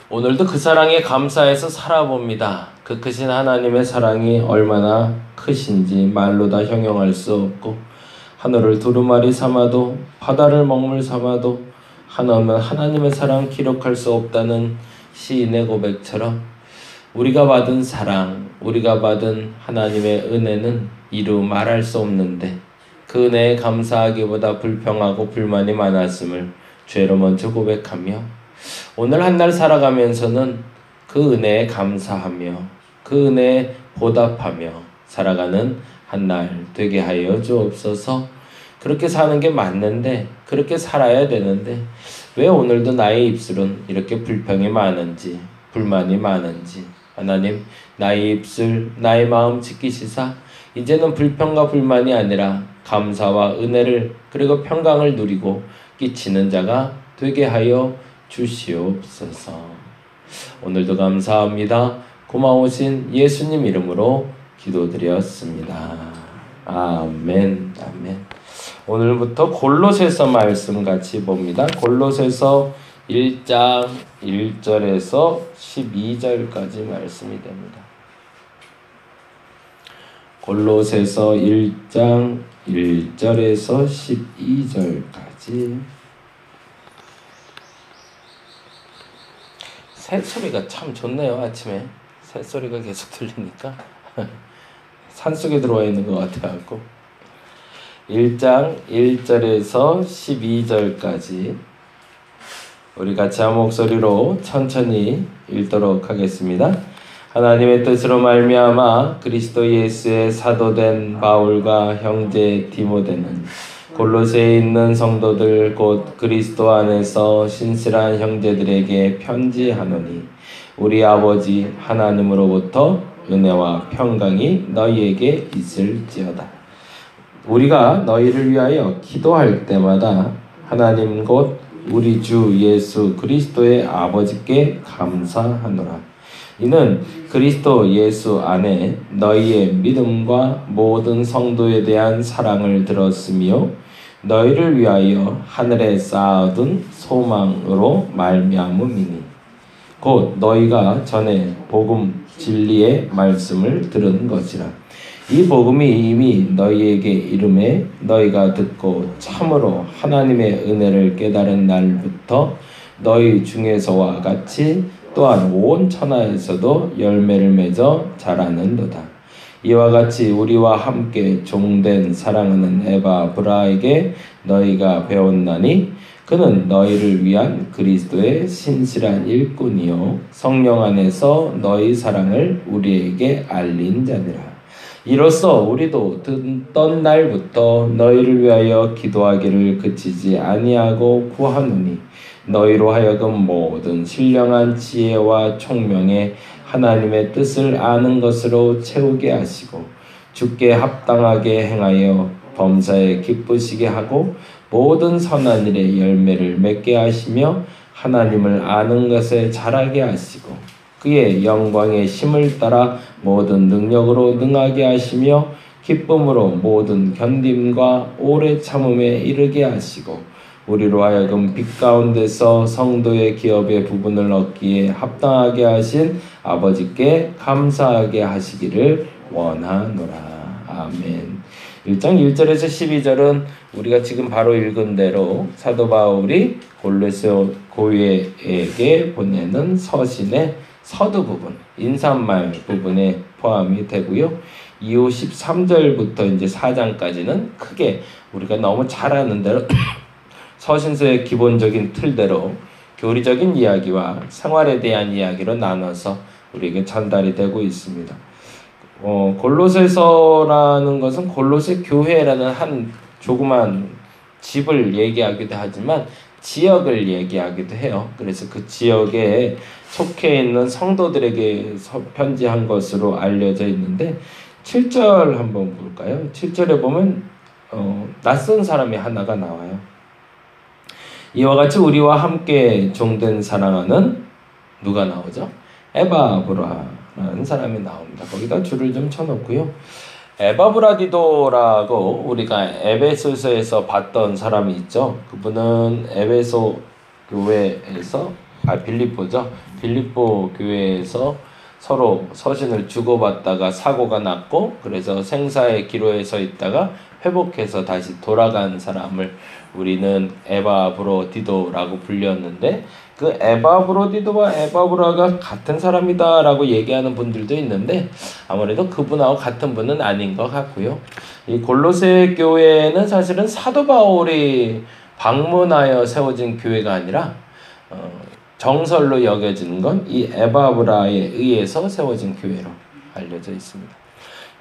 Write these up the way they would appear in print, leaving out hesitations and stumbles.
오늘도 그 사랑에 감사해서 살아봅니다. 그 크신 하나님의 사랑이 얼마나 크신지 말로 다 형용할 수 없고, 하늘을 두루마리 삼아도 바다를 먹물 삼아도 한없는 하나님의 사랑 기록할 수 없다는 시인의 고백처럼 우리가 받은 사랑, 우리가 받은 하나님의 은혜는 이루 말할 수 없는데 그 은혜에 감사하기보다 불평하고 불만이 많았음을 죄로 먼저 고백하며 오늘 한 날 살아가면서는 그 은혜에 감사하며 그 은혜에 보답하며 살아가는 한 날 되게 하여 주옵소서. 그렇게 사는 게 맞는데, 그렇게 살아야 되는데 왜 오늘도 나의 입술은 이렇게 불평이 많은지 불만이 많은지 하나님, 나의 입술 나의 마음 지키시사 이제는 불평과 불만이 아니라 감사와 은혜를 그리고 평강을 누리고 끼치는 자가 되게 하여 주시옵소서. 오늘도 감사합니다. 고마우신 예수님 이름으로 기도드렸습니다. 아멘. 아멘. 오늘부터 골로새서 말씀 같이 봅니다. 골로새서 1장 1절에서 12절까지 말씀이 됩니다. 골로새서 1장 1절에서 12절까지. 새소리가 참 좋네요. 아침에 새소리가 계속 들리니까 산속에 들어와 있는 것 같아갖고 1장 1절에서 12절까지 우리 같이 한 목소리로 천천히 읽도록 하겠습니다. 하나님의 뜻으로 말미암아 그리스도 예수의 사도된 바울과 형제 디모데는 골로새에 있는 성도들 곧 그리스도 안에서 신실한 형제들에게 편지하노니 우리 아버지 하나님으로부터 은혜와 평강이 너희에게 있을지어다. 우리가 너희를 위하여 기도할 때마다 하나님 곧 우리 주 예수 그리스도의 아버지께 감사하노라. 이는 그리스도 예수 안에 너희의 믿음과 모든 성도에 대한 사랑을 들었으며 너희를 위하여 하늘에 쌓아둔 소망으로 말미암음이니 곧 너희가 전에 복음 진리의 말씀을 들은 것이라. 이 복음이 이미 너희에게 이름에 너희가 듣고 참으로 하나님의 은혜를 깨달은 날부터 너희 중에서와 같이 또한 온 천하에서도 열매를 맺어 자라는도다. 이와 같이 우리와 함께 종된 사랑하는 에바브라에게 너희가 배웠나니 그는 너희를 위한 그리스도의 신실한 일꾼이요 성령 안에서 너희 사랑을 우리에게 알린 자니라. 이로써 우리도 듣던 날부터 너희를 위하여 기도하기를 그치지 아니하고 구하노니 너희로 하여금 모든 신령한 지혜와 총명에 하나님의 뜻을 아는 것으로 채우게 하시고 주께 합당하게 행하여 범사에 기쁘시게 하고 모든 선한 일에 열매를 맺게 하시며 하나님을 아는 것에 자라게 하시고 그의 영광의 힘을 따라 모든 능력으로 능하게 하시며 기쁨으로 모든 견딤과 오래 참음에 이르게 하시고 우리로 하여금 빛 가운데서 성도의 기업의 부분을 얻기에 합당하게 하신 아버지께 감사하게 하시기를 원하노라. 아멘. 1장 1절에서 12절은 우리가 지금 바로 읽은 대로 사도 바울이 골로새 교회에게 보내는 서신의 서두 부분, 인사말 부분에 포함이 되고요. 이후 13절부터 이제 4장까지는 크게 우리가 너무 잘 아는 대로 서신서의 기본적인 틀대로 교리적인 이야기와 생활에 대한 이야기로 나눠서 우리에게 전달이 되고 있습니다. 골로새서라는 것은 골로새 교회라는 한 조그만 집을 얘기하기도 하지만 지역을 얘기하기도 해요. 그래서 그 지역에 속해 있는 성도들에게 편지한 것으로 알려져 있는데 7절 한번 볼까요? 7절에 보면 낯선 사람이 하나가 나와요. 이와 같이 우리와 함께 종된 사랑하는 누가 나오죠? 에바브라라는 사람이 나옵니다. 거기다 줄을 좀 쳐놓고요. 에바브라디도라고 우리가 에베소서에서 봤던 사람이 있죠. 그분은 에베소 교회에서 빌립보죠. 빌립보 교회에서 서로 서신을 주고받다가 사고가 났고, 그래서 생사의 기로에 서 있다가 회복해서 다시 돌아간 사람을 우리는 에바브로디도라고 불렸는데, 그 에바브로디도와 에바브라가 같은 사람이다라고 얘기하는 분들도 있는데 아무래도 그분하고 같은 분은 아닌 것 같고요. 이 골로새 교회는 사실은 사도 바울이 방문하여 세워진 교회가 아니라 정설로 여겨지는 건 이 에바브라에 의해서 세워진 교회로 알려져 있습니다.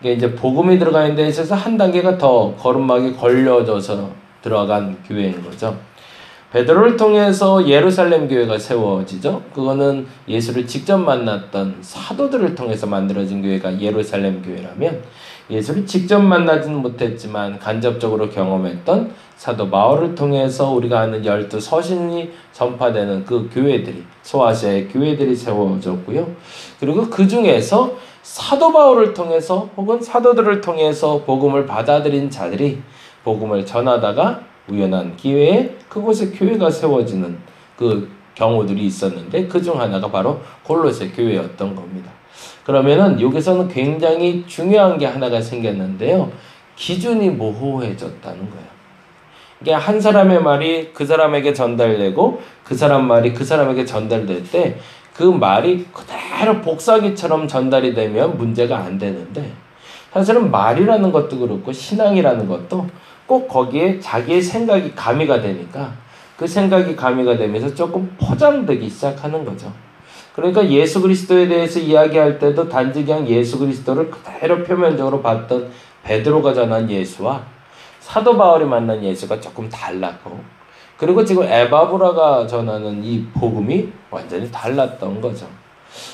이게 이제 복음이 들어가는 데 있어서 한 단계가 더 거름막이 걸려져서 들어간 교회인 거죠. 베드로를 통해서 예루살렘 교회가 세워지죠. 그거는 예수를 직접 만났던 사도들을 통해서 만들어진 교회가 예루살렘 교회라면, 예수를 직접 만나지는 못했지만 간접적으로 경험했던 사도 바울을 통해서 우리가 아는 12 서신이 전파되는 그 교회들이, 소아시아의 교회들이 세워졌고요. 그리고 그 중에서 사도 바울을 통해서 혹은 사도들을 통해서 복음을 받아들인 자들이 복음을 전하다가 우연한 기회에 그곳에 교회가 세워지는 그 경우들이 있었는데, 그 중 하나가 바로 골로새 교회였던 겁니다. 그러면은 여기서는 굉장히 중요한 게 하나가 생겼는데요. 기준이 모호해졌다는 거예요. 이게 한 사람의 말이 그 사람에게 전달되고 그 사람 말이 그 사람에게 전달될 때 그 말이 그대로 복사기처럼 전달이 되면 문제가 안 되는데, 사실은 말이라는 것도 그렇고 신앙이라는 것도 꼭 거기에 자기의 생각이 가미가 되니까 그 생각이 가미가 되면서 조금 포장되기 시작하는 거죠. 그러니까 예수 그리스도에 대해서 이야기할 때도 단지 그냥 예수 그리스도를 그대로 표면적으로 봤던 베드로가 전한 예수와 사도 바울이 만난 예수가 조금 달랐고, 그리고 지금 에바브라가 전하는 이 복음이 완전히 달랐던 거죠.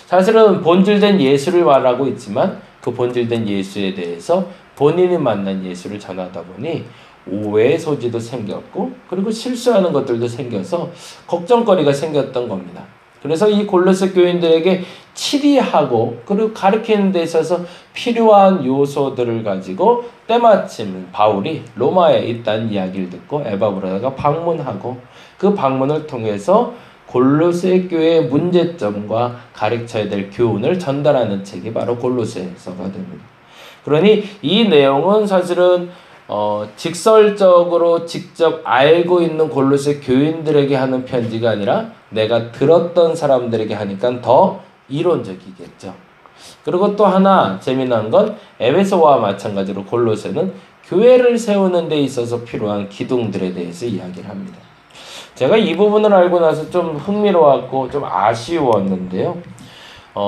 사실은 본질된 예수를 말하고 있지만 그 본질된 예수에 대해서 본인이 만난 예수를 전하다 보니 오해의 소지도 생겼고, 그리고 실수하는 것들도 생겨서 걱정거리가 생겼던 겁니다. 그래서 이 골로새 교인들에게 치리하고 그리고 가르치는 데 있어서 필요한 요소들을 가지고 때마침 바울이 로마에 있다는 이야기를 듣고 에바브라가 방문하고, 그 방문을 통해서 골로새 교회의 문제점과 가르쳐야 될 교훈을 전달하는 책이 바로 골로새서가 됩니다. 그러니 이 내용은 사실은 직설적으로 직접 알고 있는 골로새 교인들에게 하는 편지가 아니라 내가 들었던 사람들에게 하니까 더 이론적이겠죠. 그리고 또 하나 재미난 건 에베소와 마찬가지로 골로새는 교회를 세우는 데 있어서 필요한 기둥들에 대해서 이야기를 합니다. 제가 이 부분을 알고 나서 좀 흥미로웠고 좀 아쉬웠는데요.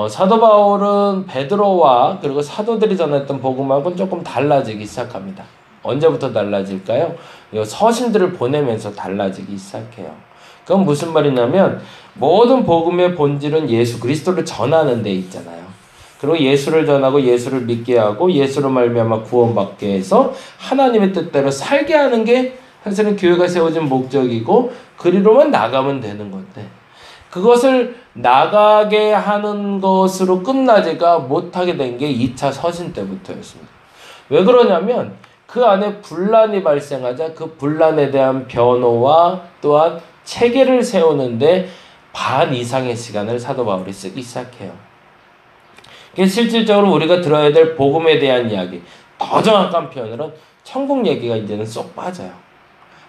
사도 바울은 베드로와 그리고 사도들이 전했던 복음하고는 조금 달라지기 시작합니다. 언제부터 달라질까요? 서신들을 보내면서 달라지기 시작해요. 그건 무슨 말이냐면 모든 복음의 본질은 예수 그리스도를 전하는 데 있잖아요. 그리고 예수를 전하고 예수를 믿게 하고 예수로 말미암아 구원받게 해서 하나님의 뜻대로 살게 하는 게 사실은 교회가 세워진 목적이고 그리로만 나가면 되는 건데, 그것을 나가게 하는 것으로 끝나지가 못하게 된 게 2차 서신 때부터였습니다. 왜 그러냐면 그 안에 분란이 발생하자 그 분란에 대한 변호와 또한 체계를 세우는데 반 이상의 시간을 사도 바울이 쓰기 시작해요. 실질적으로 우리가 들어야 될 복음에 대한 이야기, 더 정확한 표현으로는 천국 얘기가 이제는 쏙 빠져요.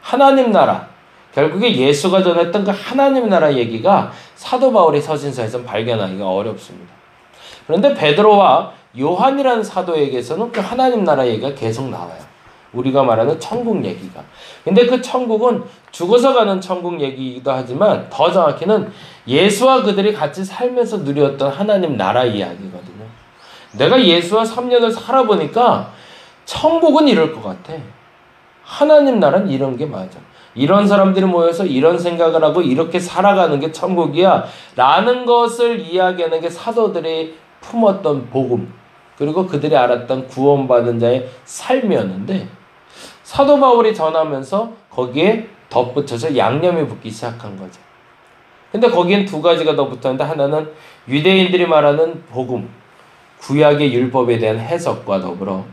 하나님 나라, 결국에 예수가 전했던 그 하나님 나라 얘기가 사도 바울의 서신서에서는 발견하기가 어렵습니다. 그런데 베드로와 요한이라는 사도에게서는 그 하나님 나라 얘기가 계속 나와요. 우리가 말하는 천국 얘기가. 근데 그 천국은 죽어서 가는 천국 얘기이기도 하지만 더 정확히는 예수와 그들이 같이 살면서 누렸던 하나님 나라 이야기거든요. 내가 예수와 3년을 살아보니까 천국은 이럴 것 같아. 하나님 나라는 이런 게 맞아. 이런 사람들이 모여서 이런 생각을 하고 이렇게 살아가는 게 천국이야 라는 것을 이야기하는 게 사도들이 품었던 복음, 그리고 그들이 알았던 구원받은 자의 삶이었는데, 사도 바울이 전하면서 거기에 덧붙여서 양념이 붙기 시작한 거죠. 근데 거기엔 두 가지가 더 붙었는데, 하나는 유대인들이 말하는 복음, 구약의 율법에 대한 해석과 더불어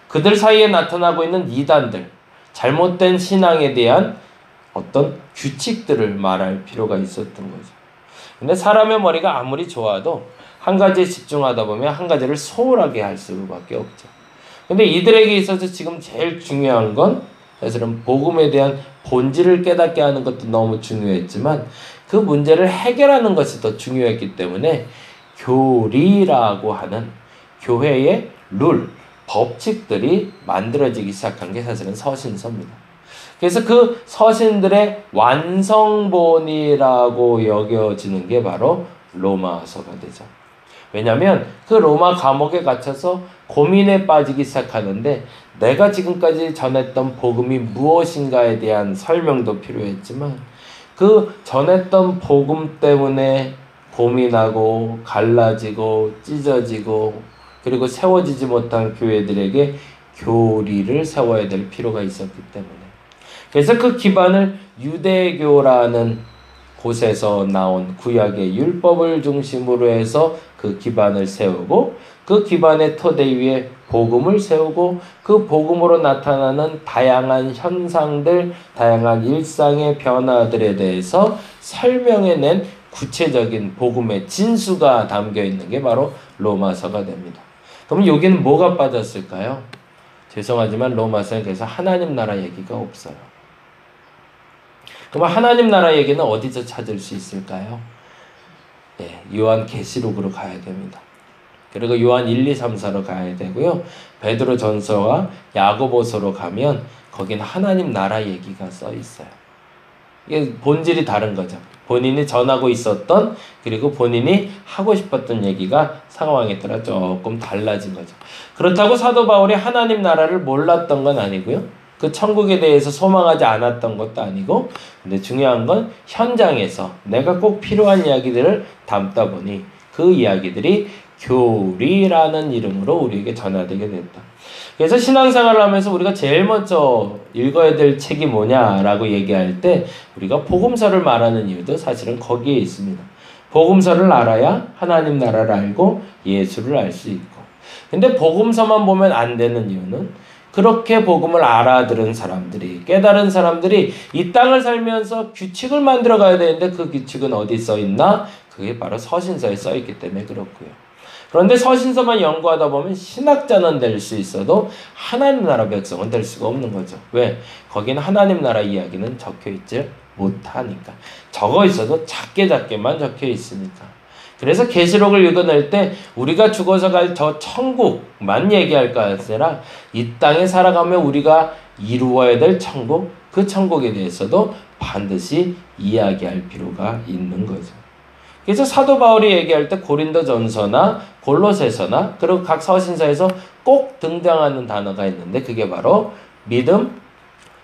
그들 사이에 나타나고 있는 이단들, 잘못된 신앙에 대한 어떤 규칙들을 말할 필요가 있었던 거죠. 근데 사람의 머리가 아무리 좋아도 한 가지에 집중하다 보면 한 가지를 소홀하게 할 수밖에 없죠. 근데 이들에게 있어서 지금 제일 중요한 건 사실은 복음에 대한 본질을 깨닫게 하는 것도 너무 중요했지만 그 문제를 해결하는 것이 더 중요했기 때문에 교리라고 하는 교회의 룰, 법칙들이 만들어지기 시작한 게 사실은 서신서입니다. 그래서 그 서신들의 완성본이라고 여겨지는 게 바로 로마서가 되죠. 왜냐하면 그 로마 감옥에 갇혀서 고민에 빠지기 시작하는데 내가 지금까지 전했던 복음이 무엇인가에 대한 설명도 필요했지만 그 전했던 복음 때문에 고민하고 갈라지고 찢어지고 그리고 세워지지 못한 교회들에게 교리를 세워야 될 필요가 있었기 때문에 그래서 그 기반을 유대교라는 곳에서 나온 구약의 율법을 중심으로 해서 그 기반을 세우고 그 기반의 토대 위에 복음을 세우고 그 복음으로 나타나는 다양한 현상들, 다양한 일상의 변화들에 대해서 설명해낸 구체적인 복음의 진수가 담겨 있는 게 바로 로마서가 됩니다. 그럼 여기는 뭐가 빠졌을까요? 죄송하지만 로마서에 그래서 하나님 나라 얘기가 없어요. 그럼 하나님 나라 얘기는 어디서 찾을 수 있을까요? 네, 요한계시록으로 가야 됩니다. 그리고 요한 1, 2, 3, 4로 가야 되고요. 베드로 전서와 야고보서로 가면 거긴 하나님 나라 얘기가 써 있어요. 이게 본질이 다른 거죠. 본인이 전하고 있었던 그리고 본인이 하고 싶었던 얘기가 상황에 따라 조금 달라진 거죠. 그렇다고 사도 바울이 하나님 나라를 몰랐던 건 아니고요. 그 천국에 대해서 소망하지 않았던 것도 아니고 근데 중요한 건 현장에서 내가 꼭 필요한 이야기들을 담다 보니 그 이야기들이 교리라는 이름으로 우리에게 전화되게 됐다. 그래서 신앙생활을 하면서 우리가 제일 먼저 읽어야 될 책이 뭐냐라고 얘기할 때 우리가 복음서를 말하는 이유도 사실은 거기에 있습니다. 복음서를 알아야 하나님 나라를 알고 예수를 알 수 있고 근데 복음서만 보면 안 되는 이유는 그렇게 복음을 알아들은 사람들이 깨달은 사람들이 이 땅을 살면서 규칙을 만들어 가야 되는데 그 규칙은 어디 써 있나? 그게 바로 서신서에 써 있기 때문에 그렇고요. 그런데 서신서만 연구하다 보면 신학자는 될 수 있어도 하나님 나라 백성은 될 수가 없는 거죠. 왜? 거기는 하나님 나라 이야기는 적혀 있지 못하니까. 적어 있어도 작게만 적혀 있으니까. 그래서 계시록을 읽어낼 때 우리가 죽어서 갈 저 천국만 얘기할 것 아니라 이 땅에 살아가며 우리가 이루어야 될 천국, 그 천국에 대해서도 반드시 이야기할 필요가 있는 거죠. 그래서 사도 바울이 얘기할 때 고린도전서나 골로새서나 그리고 각 서신서에서 꼭 등장하는 단어가 있는데 그게 바로 믿음,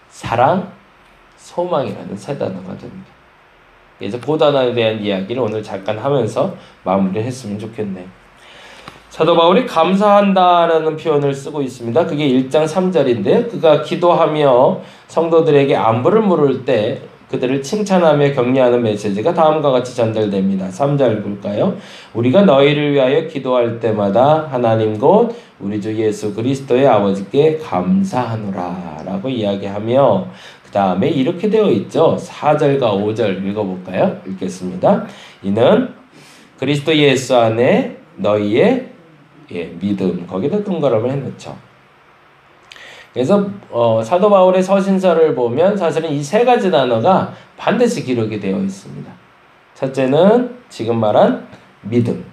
사랑, 소망이라는 세 단어가 됩니다. 그래서 그 단어에 대한 이야기를 오늘 잠깐 하면서 마무리했으면 좋겠네요. 사도 바울이 감사한다라는 표현을 쓰고 있습니다. 그게 1장 3절인데요. 그가 기도하며 성도들에게 안부를 물을 때 그들을 칭찬하며 격려하는 메시지가 다음과 같이 전달됩니다. 3절 볼까요? 우리가 너희를 위하여 기도할 때마다 하나님 곧 우리 주 예수 그리스도의 아버지께 감사하노라 라고 이야기하며 그 다음에 이렇게 되어 있죠. 4절과 5절 읽어볼까요? 읽겠습니다. 이는 그리스도 예수 안에 너희의 믿음 거기다 동그라미 해놓죠. 그래서 사도 바울의 서신서를 보면 사실은 이 세 가지 단어가 반드시 기록이 되어 있습니다. 첫째는 지금 말한 믿음.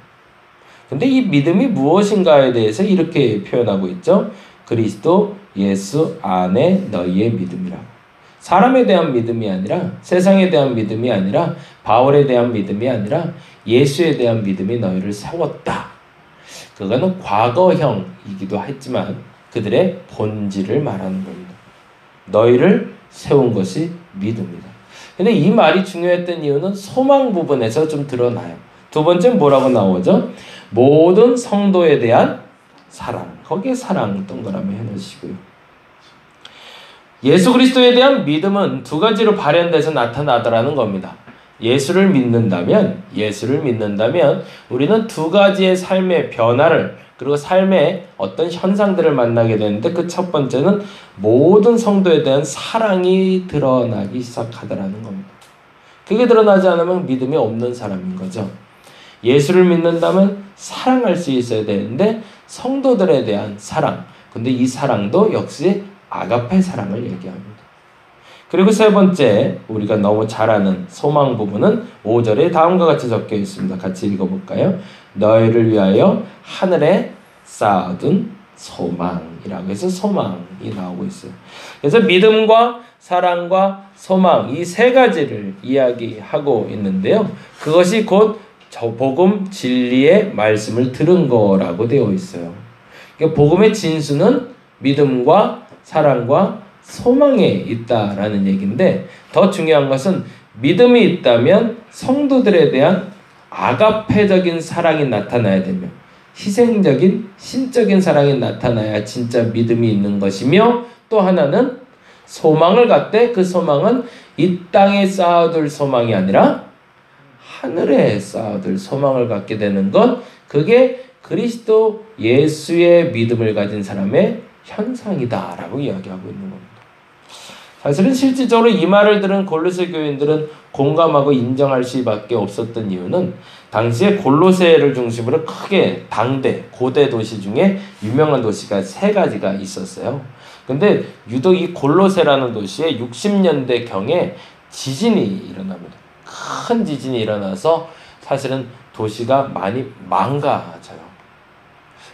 근데 이 믿음이 무엇인가에 대해서 이렇게 표현하고 있죠. 그리스도 예수 안에 너희의 믿음이라고. 사람에 대한 믿음이 아니라 세상에 대한 믿음이 아니라 바울에 대한 믿음이 아니라 예수에 대한 믿음이 너희를 세웠다. 그거는 과거형이기도 했지만 그들의 본질을 말하는 겁니다. 너희를 세운 것이 믿음이다. 근데 이 말이 중요했던 이유는 소망 부분에서 좀 드러나요. 두 번째 뭐라고 나오죠? 모든 성도에 대한 사랑. 거기에 사랑 동그라미 해놓으시고요. 예수 그리스도에 대한 믿음은 두 가지로 발현돼서 나타나더라는 겁니다. 예수를 믿는다면 우리는 두 가지의 삶의 변화를 그리고 삶의 어떤 현상들을 만나게 되는데 그 첫 번째는 모든 성도에 대한 사랑이 드러나기 시작하더라는 겁니다. 그게 드러나지 않으면 믿음이 없는 사람인 거죠. 예수를 믿는다면 사랑할 수 있어야 되는데 성도들에 대한 사랑, 근데 이 사랑도 역시 아가페 사랑을 얘기합니다. 그리고 세 번째, 우리가 너무 잘 아는 소망 부분은 5절에 다음과 같이 적혀 있습니다. 같이 읽어볼까요? 너희를 위하여 하늘에 쌓아둔 소망이라고 해서 소망이 나오고 있어요. 그래서 믿음과 사랑과 소망, 이 세 가지를 이야기하고 있는데요. 그것이 곧 복음 진리의 말씀을 들은 거라고 되어 있어요. 그러니까 복음의 진수는 믿음과 사랑과 소망에 있다라는 얘기인데, 더 중요한 것은 믿음이 있다면 성도들에 대한 아가페적인 사랑이 나타나야 되며 희생적인 신적인 사랑이 나타나야 진짜 믿음이 있는 것이며, 또 하나는 소망을 갖되 그 소망은 이 땅에 쌓아둘 소망이 아니라 하늘에 쌓아둘 소망을 갖게 되는 것, 그게 그리스도 예수의 믿음을 가진 사람의 현상이다라고 이야기하고 있는 겁니다. 사실은 실질적으로 이 말을 들은 골로새 교인들은 공감하고 인정할 수밖에 없었던 이유는 당시에 골로새를 중심으로 크게 당대, 고대 도시 중에 유명한 도시가 세 가지가 있었어요. 근데 유독 이 골로새라는 도시에 60년대경에 지진이 일어납니다. 큰 지진이 일어나서 사실은 도시가 많이 망가져요.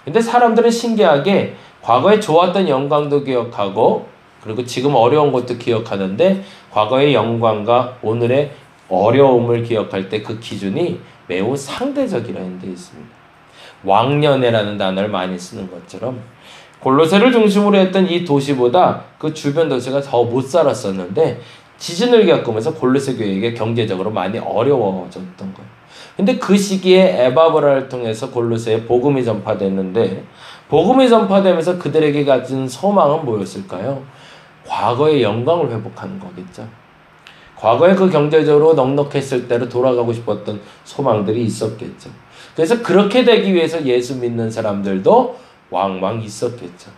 근데 사람들은 신기하게 과거에 좋았던 영광도 기억하고 그리고 지금 어려운 것도 기억하는데, 과거의 영광과 오늘의 어려움을 기억할 때 그 기준이 매우 상대적이라는 데 있습니다. 왕년회라는 단어를 많이 쓰는 것처럼 골로새를 중심으로 했던 이 도시보다 그 주변 도시가 더 못 살았었는데, 지진을 겪으면서 골로새 교회에게 경제적으로 많이 어려워졌던 거예요. 근데 그 시기에 에바브라를 통해서 골로새에 복음이 전파됐는데, 복음이 전파되면서 그들에게 가진 소망은 뭐였을까요? 과거의 영광을 회복하는 거겠죠. 과거에 그 경제적으로 넉넉했을 때로 돌아가고 싶었던 소망들이 있었겠죠. 그래서 그렇게 되기 위해서 예수 믿는 사람들도 왕왕 있었겠죠.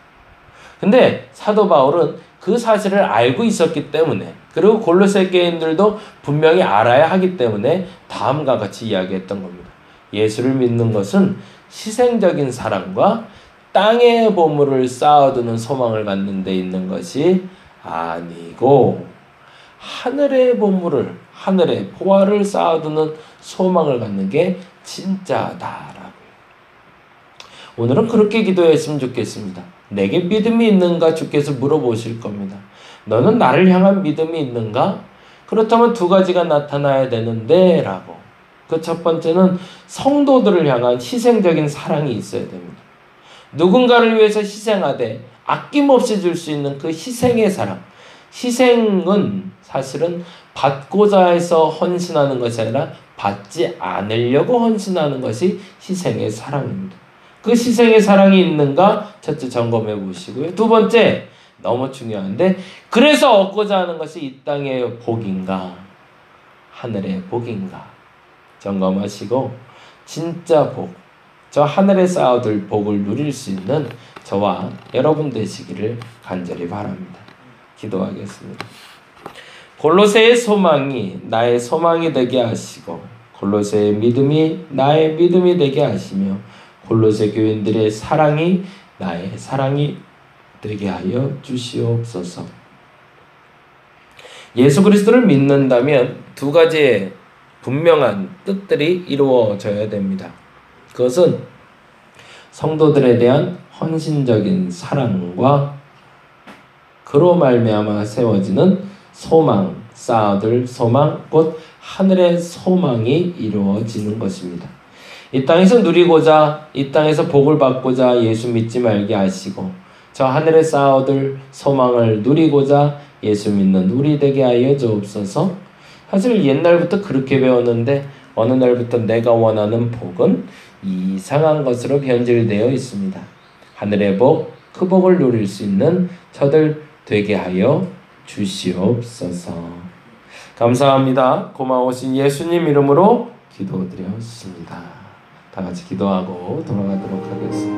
근데 사도 바울은 그 사실을 알고 있었기 때문에, 그리고 골로새 교인들도 분명히 알아야 하기 때문에 다음과 같이 이야기했던 겁니다. 예수를 믿는 것은 희생적인 사랑과 땅의 보물을 쌓아두는 소망을 갖는 데 있는 것이 아니고 하늘의 보물을, 하늘의 보화를 쌓아두는 소망을 갖는 게 진짜다라고요. 오늘은 그렇게 기도했으면 좋겠습니다. 내게 믿음이 있는가 주께서 물어보실 겁니다. 너는 나를 향한 믿음이 있는가? 그렇다면 두 가지가 나타나야 되는데 라고. 그 첫 번째는 성도들을 향한 희생적인 사랑이 있어야 됩니다. 누군가를 위해서 희생하되 아낌없이 줄 수 있는 그 희생의 사랑. 희생은 사실은 받고자 해서 헌신하는 것이 아니라 받지 않으려고 헌신하는 것이 희생의 사랑입니다. 그 희생의 사랑이 있는가 첫째 점검해 보시고요. 두 번째, 너무 중요한데, 그래서 얻고자 하는 것이 이 땅의 복인가 하늘의 복인가 점검하시고, 진짜 복, 저 하늘에 쌓아둘 복을 누릴 수 있는 저와 여러분 되시기를 간절히 바랍니다. 기도하겠습니다. 골로새의 소망이 나의 소망이 되게 하시고, 골로새의 믿음이 나의 믿음이 되게 하시며, 골로새 교인들의 사랑이 나의 사랑이 되게 하여 주시옵소서. 예수 그리스도를 믿는다면 두 가지의 분명한 뜻들이 이루어져야 됩니다. 그것은 성도들에 대한 헌신적인 사랑과 그로 말미암아 세워지는 소망, 쌓아둘 소망, 곧 하늘의 소망이 이루어지는 것입니다. 이 땅에서 누리고자, 이 땅에서 복을 받고자 예수 믿지 말게 하시고, 저 하늘에 쌓아둘 소망을 누리고자 예수 믿는 우리 되게 하여 주옵소서. 사실 옛날부터 그렇게 배웠는데 어느 날부터 내가 원하는 복은 이상한 것으로 변질되어 있습니다. 하늘의 복, 그 복을 누릴 수 있는 저들 되게 하여 주시옵소서. 감사합니다. 고마우신 예수님 이름으로 기도드렸습니다. 다 같이 기도하고 돌아가도록 하겠습니다.